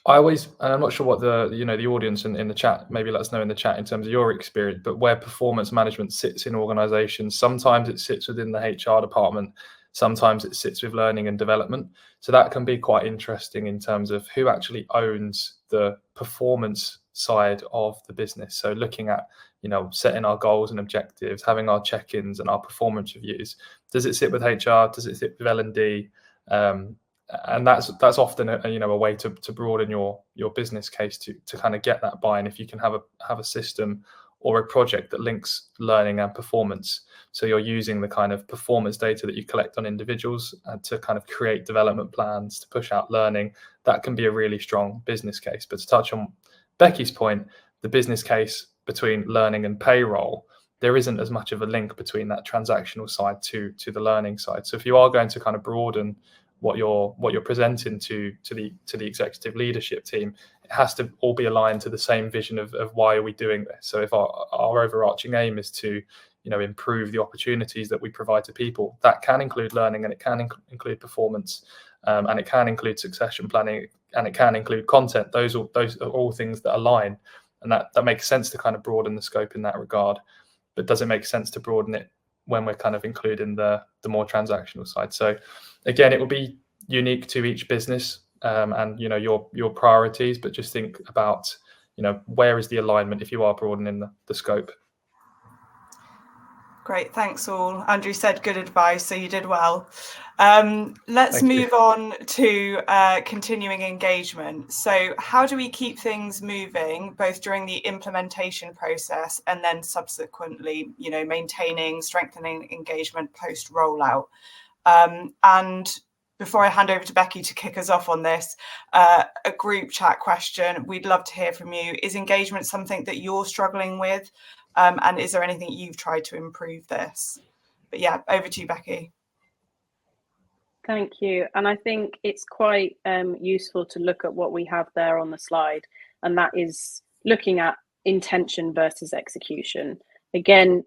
I'm not sure what the audience in the chat, maybe let us know in the chat in terms of your experience, but where performance management sits in organizations, sometimes it sits within the HR department, sometimes it sits with learning and development. So that can be quite interesting in terms of who actually owns the performance side of the business. So looking at, setting our goals and objectives, having our check-ins and our performance reviews. Does it sit with HR? Does it sit with L&D? And that's often a way to broaden your business case to kind of get that buy-in. If you can have a system or a project that links learning and performance, so you're using the kind of performance data that you collect on individuals to kind of create development plans to push out learning, that can be a really strong business case. But to touch on Becky's point, the business case between learning and payroll, there isn't as much of a link between that transactional side to the learning side. So if you are going to kind of broaden what you're presenting to the executive leadership team, it has to all be aligned to the same vision of why are we doing this. So if our overarching aim is to improve the opportunities that we provide to people, that can include learning, and it can include performance, and it can include succession planning, and it can include content. Those are all things that align, and that makes sense to kind of broaden the scope in that regard. But does it make sense to broaden it when we're kind of including the more transactional side? So again, it will be unique to each business. and your priorities, but just think about where is the alignment if you are broadening the scope. Great, thanks all. Andrew said good advice, so you did well. Let's move on to continuing engagement. So how do we keep things moving, both during the implementation process and then subsequently, maintaining, strengthening engagement post rollout? And before I hand over to Becky to kick us off on this, a group chat question. We'd love to hear from you. Is engagement something that you're struggling with? And is there anything you've tried to improve this? But yeah, over to you, Becky. Thank you. And I think it's quite useful to look at what we have there on the slide, and that is looking at intention versus execution. Again,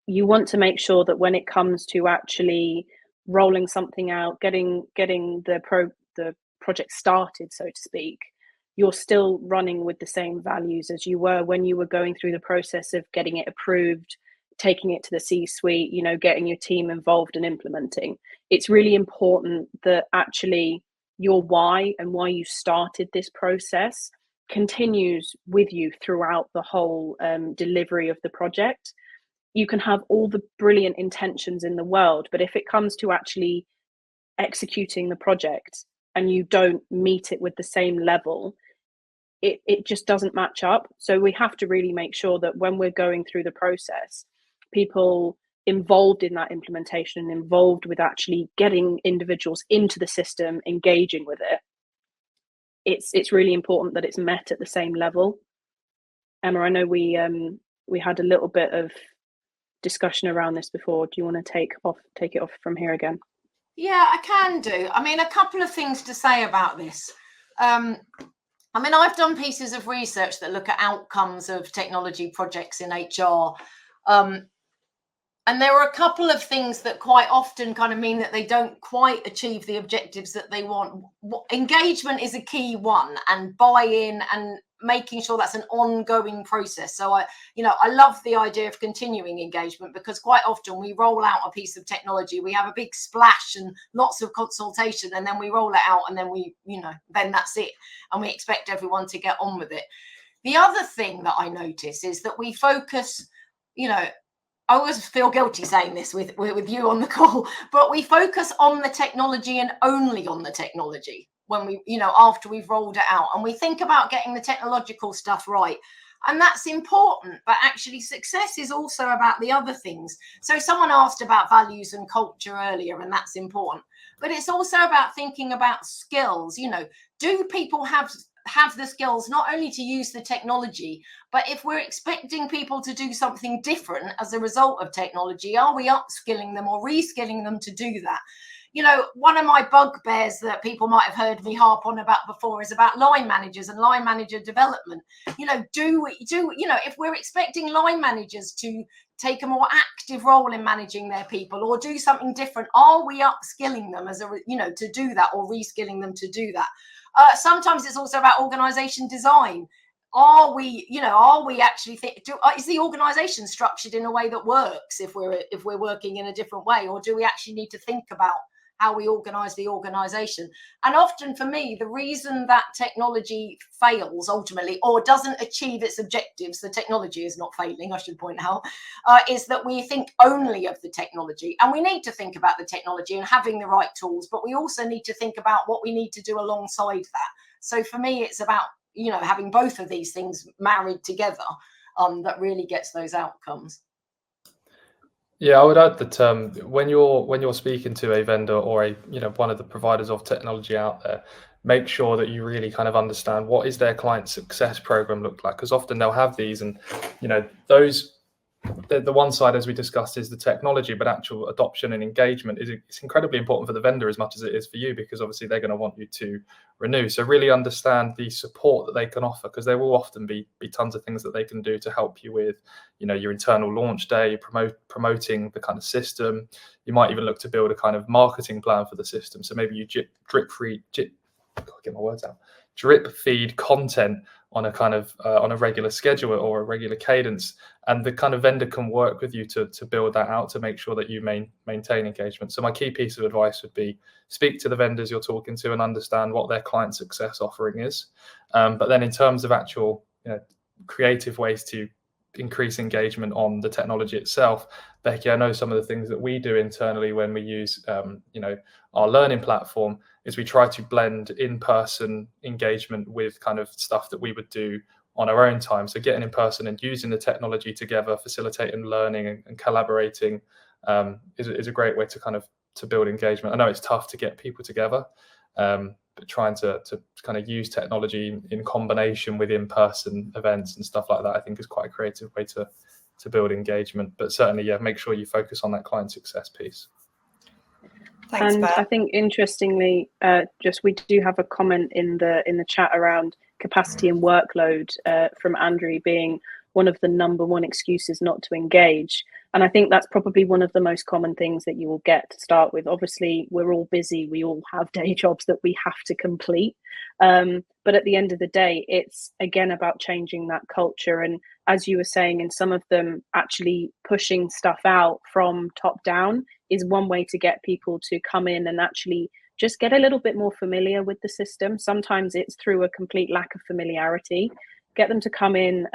you want to make sure that when it comes to actually rolling something out, getting the project started, so to speak, you're still running with the same values as you were when you were going through the process of getting it approved, taking it to the C-suite, getting your team involved and implementing. It's really important that actually your why and why you started this process continues with you throughout the whole delivery of the project. You can have all the brilliant intentions in the world, but if it comes to actually executing the project and you don't meet it with the same level, it just doesn't match up. So we have to really make sure that when we're going through the process, people involved in that implementation and involved with actually getting individuals into the system, engaging with it, it's really important that it's met at the same level. Emma, I know we had a little bit of discussion around this before. Do you want to take it off from here again? Yeah, I can do. I mean, a couple of things to say about this. I've done pieces of research that look at outcomes of technology projects in HR. And there are a couple of things that quite often kind of mean that they don't quite achieve the objectives that they want. Engagement is a key one, and buy-in and making sure that's an ongoing process. So I love the idea of continuing engagement, because quite often we roll out a piece of technology, we have a big splash and lots of consultation, and then we roll it out, and then then that's it, and we expect everyone to get on with it. The other thing that I notice is that we focus, I always feel guilty saying this with you on the call, but we focus on the technology and only on the technology when we, after we've rolled it out, and we think about getting the technological stuff right. And that's important, but actually success is also about the other things. So someone asked about values and culture earlier, and that's important, but it's also about thinking about skills. Do people have the skills not only to use the technology, but if we're expecting people to do something different as a result of technology, are we upskilling them or reskilling them to do that? One of my bugbears that people might have heard me harp on about before is about line managers and line manager development. If we're expecting line managers to take a more active role in managing their people or do something different, are we upskilling them to do that, or reskilling them to do that? Sometimes it's also about organization design. Are we actually is the organization structured in a way that works if we're working in a different way, or do we actually need to think about how we organize the organization? And often for me, the reason that technology fails ultimately, or doesn't achieve its objectives, the technology is not failing, I should point out, is that we think only of the technology. And we need to think about the technology and having the right tools, but we also need to think about what we need to do alongside that. So for me, it's about having both of these things married together that really gets those outcomes. Yeah, I would add that when you're speaking to a vendor or one of the providers of technology out there, make sure that you really kind of understand what is their client success program look like, because often they'll have these, and those. The one side, as we discussed, is the technology, but actual adoption and engagement it's incredibly important for the vendor as much as it is for you, because obviously they're going to want you to renew. So really understand the support that they can offer, because there will often be tons of things that they can do to help you with, your internal launch day, promoting the kind of system. You might even look to build a kind of marketing plan for the system. So maybe you drip feed content on a kind of on a regular schedule or a regular cadence, and the kind of vendor can work with you to build that out to make sure that you maintain engagement. So my key piece of advice would be speak to the vendors you're talking to and understand what their client success offering is. But then in terms of actual creative ways to increase engagement on the technology itself, Becky, I know some of the things that we do internally when we use our learning platform is we try to blend in-person engagement with kind of stuff that we would do on our own time. So getting in person and using the technology together, facilitating learning and collaborating is a great way to kind of to build engagement. I know it's tough to get people together, but trying to kind of use technology in combination with in-person events and stuff like that, I think is quite a creative way to build engagement. But certainly, make sure you focus on that client success piece. Thanks, and Ben. I think interestingly, we do have a comment in the chat around capacity and workload from Andrew being one of the number one excuses not to engage. And I think that's probably one of the most common things that you will get to start with. Obviously, we're all busy. We all have day jobs that we have to complete. But at the end of the day, it's again about changing that culture. And as you were saying, in some of them, actually pushing stuff out from top down is one way to get people to come in and actually just get a little bit more familiar with the system. Sometimes it's through a complete lack of familiarity. Get them to come in,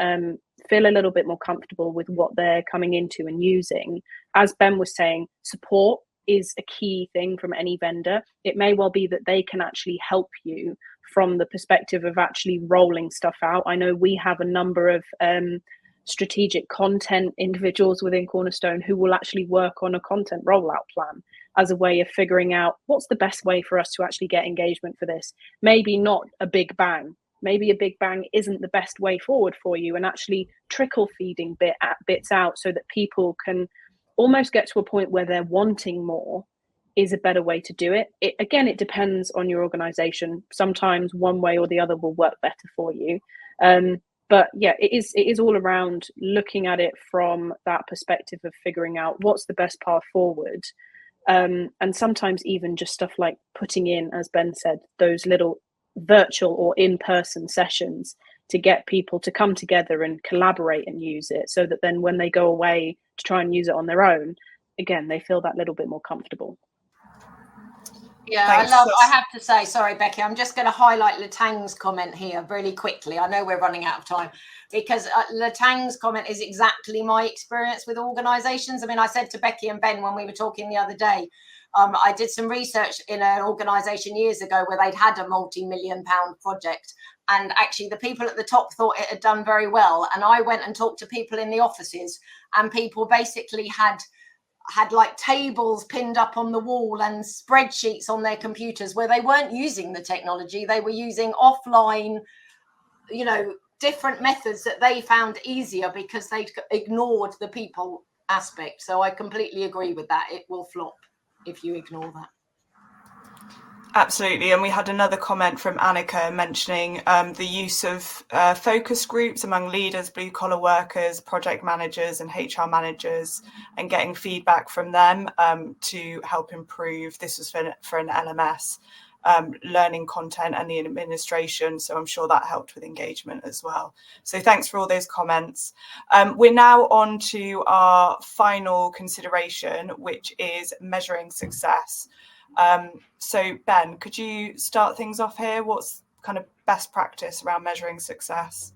feel a little bit more comfortable with what they're coming into and using. As Ben was saying, support is a key thing from any vendor. It may well be that they can actually help you from the perspective of actually rolling stuff out. I know we have a number of strategic content individuals within Cornerstone who will actually work on a content rollout plan as a way of figuring out what's the best way for us to actually get engagement for this. Maybe not a big bang. Maybe a big bang isn't the best way forward for you, and actually trickle feeding bits out so that people can almost get to a point where they're wanting more is a better way to do it. Again, it depends on your organization. Sometimes one way or the other will work better for you. But yeah, it is all around looking at it from that perspective of figuring out what's the best path forward. And sometimes even just stuff like putting in, as Ben said, those little virtual or in-person sessions to get people to come together and collaborate and use it, so that then when they go away to try and use it on their own, again, they feel that little bit more comfortable. Yeah, Thanks. I have to say, sorry, Becky, I'm just going to highlight Latang's comment here really quickly. I know we're running out of time, because Latang's comment is exactly my experience with organisations. I mean, I said to Becky and Ben when we were talking the other day, I did some research in an organisation years ago where they'd had a multi-million-pound project, and actually the people at the top thought it had done very well. And I went and talked to people in the offices, and people basically had like tables pinned up on the wall and spreadsheets on their computers where they weren't using the technology. They were using offline, different methods that they found easier because they ignored the people aspect. So I completely agree with that. It will flop if you ignore that. Absolutely. And we had another comment from Annika mentioning the use of focus groups among leaders, blue collar workers, project managers and HR managers, and getting feedback from them to help improve. This was for an LMS, learning content and the administration. So I'm sure that helped with engagement as well. So thanks for all those comments. We're now on to our final consideration, which is measuring success. So Ben, could you start things off here? What's kind of best practice around measuring success?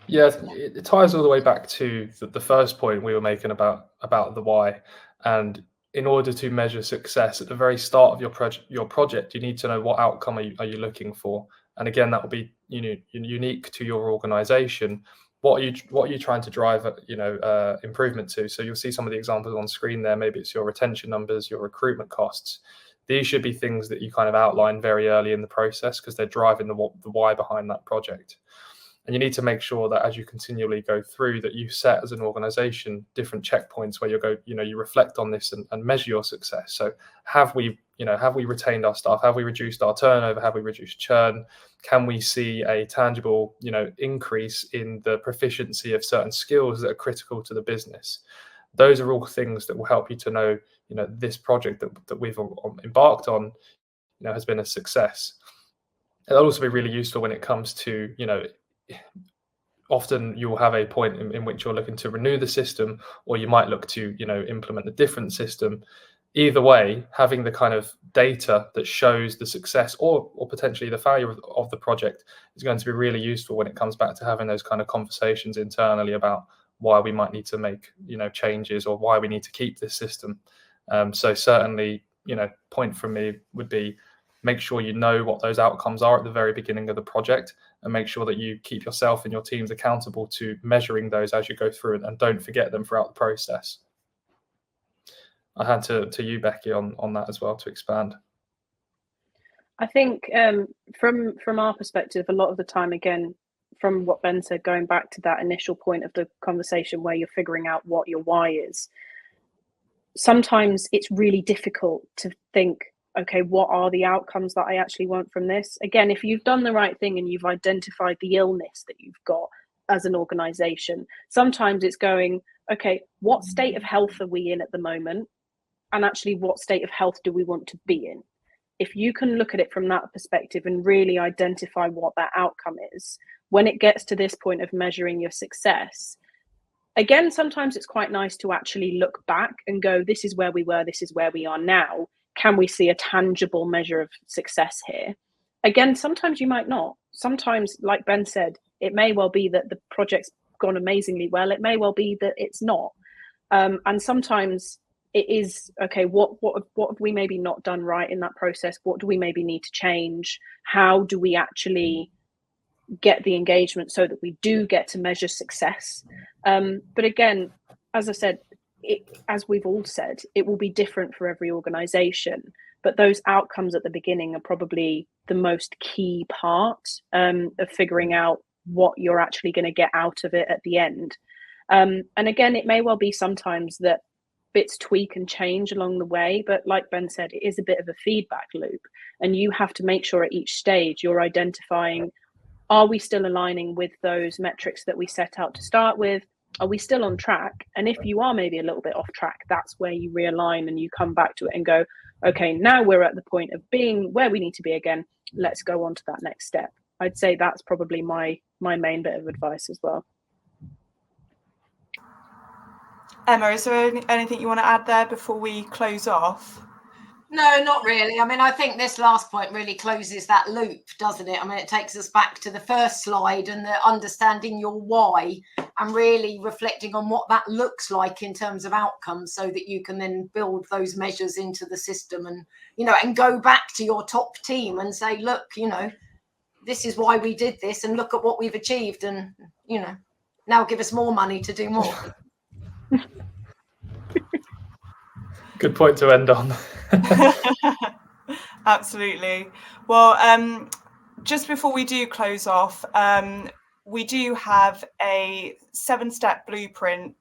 Yeah, it ties all the way back to the first point we were making about the why. And in order to measure success at the very start of your project, you need to know what outcome are you looking for. And again, that will be unique to your organization. What are you trying to drive improvement to? So you'll see some of the examples on screen there. Maybe it's your retention numbers, your recruitment costs. These should be things that you kind of outline very early in the process, because they're driving the why behind that project. And you need to make sure that as you continually go through, that you set as an organization different checkpoints where you reflect on this and measure your success. So have we retained our staff? Have we reduced our turnover? Have we reduced churn? Can we see a tangible, increase in the proficiency of certain skills that are critical to the business? Those are all things that will help you to know, this project that we've embarked on, has been a success. It'll also be really useful when it comes to, often you will have a point in which you're looking to renew the system, or you might look to, implement a different system. Either way, having the kind of data that shows the success or potentially the failure of the project is going to be really useful when it comes back to having those kind of conversations internally about why we might need to make, changes, or why we need to keep this system. So certainly, point from me would be, make sure you know what those outcomes are at the very beginning of the project, and make sure that you keep yourself and your teams accountable to measuring those as you go through, and don't forget them throughout the process. I hand to you, Becky, on that as well, to expand. I think from our perspective, a lot of the time, again, from what Ben said, going back to that initial point of the conversation where you're figuring out what your why is, sometimes it's really difficult to think, okay, what are the outcomes that I actually want from this? Again, if you've done the right thing and you've identified the illness that you've got as an organization, sometimes it's going, okay, what state of health are we in at the moment? And actually, what state of health do we want to be in? If you can look at it from that perspective and really identify what that outcome is, when it gets to this point of measuring your success, again, sometimes it's quite nice to actually look back and go, this is where we were, this is where we are now. Can we see a tangible measure of success here? Again, sometimes you might not. Sometimes, like Ben said, it may well be that the project's gone amazingly well. It may well be that it's not. And sometimes it is, okay, what have we maybe not done right in that process? What do we maybe need to change? How do we actually get the engagement so that we do get to measure success? But again, as I said, as we've all said, it will be different for every organization, but those outcomes at the beginning are probably the most key part of figuring out what you're actually going to get out of it at the end. And again, it may well be sometimes that bits tweak and change along the way, but like Ben said, it is a bit of a feedback loop, and you have to make sure at each stage you're identifying, are we still aligning with those metrics that we set out to start with? Are we still on track? And if you are maybe a little bit off track, that's where you realign and you come back to it and go, okay, now we're at the point of being where we need to be again. Let's go on to that next step. I'd say that's probably my main bit of advice as well. Emma, is there anything you want to add there before we close off? No, not really. I mean, I think this last point really closes that loop, doesn't it? I mean, it takes us back to the first slide and the understanding your why and really reflecting on what that looks like in terms of outcomes, so that you can then build those measures into the system and, and go back to your top team and say, look, this is why we did this, and look at what we've achieved, and, now give us more money to do more. Good point to end on. Absolutely. Well, just before we do close off, we do have a 7-step blueprint,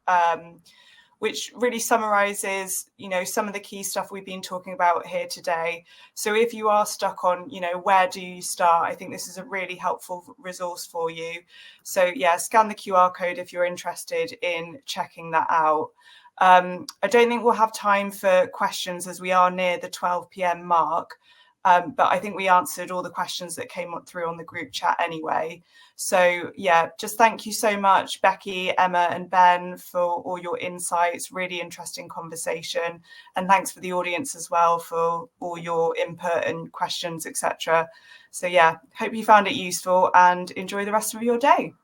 which really summarizes, some of the key stuff we've been talking about here today. So if you are stuck on, where do you start? I think this is a really helpful resource for you. So yeah, scan the QR code if you're interested in checking that out. I don't think we'll have time for questions as we are near the 12 p.m. mark, but I think we answered all the questions that came through on the group chat anyway. So yeah, just thank you so much, Becky, Emma and Ben, for all your insights. Really interesting conversation, and thanks for the audience as well for all your input and questions, etc. So yeah, hope you found it useful and enjoy the rest of your day.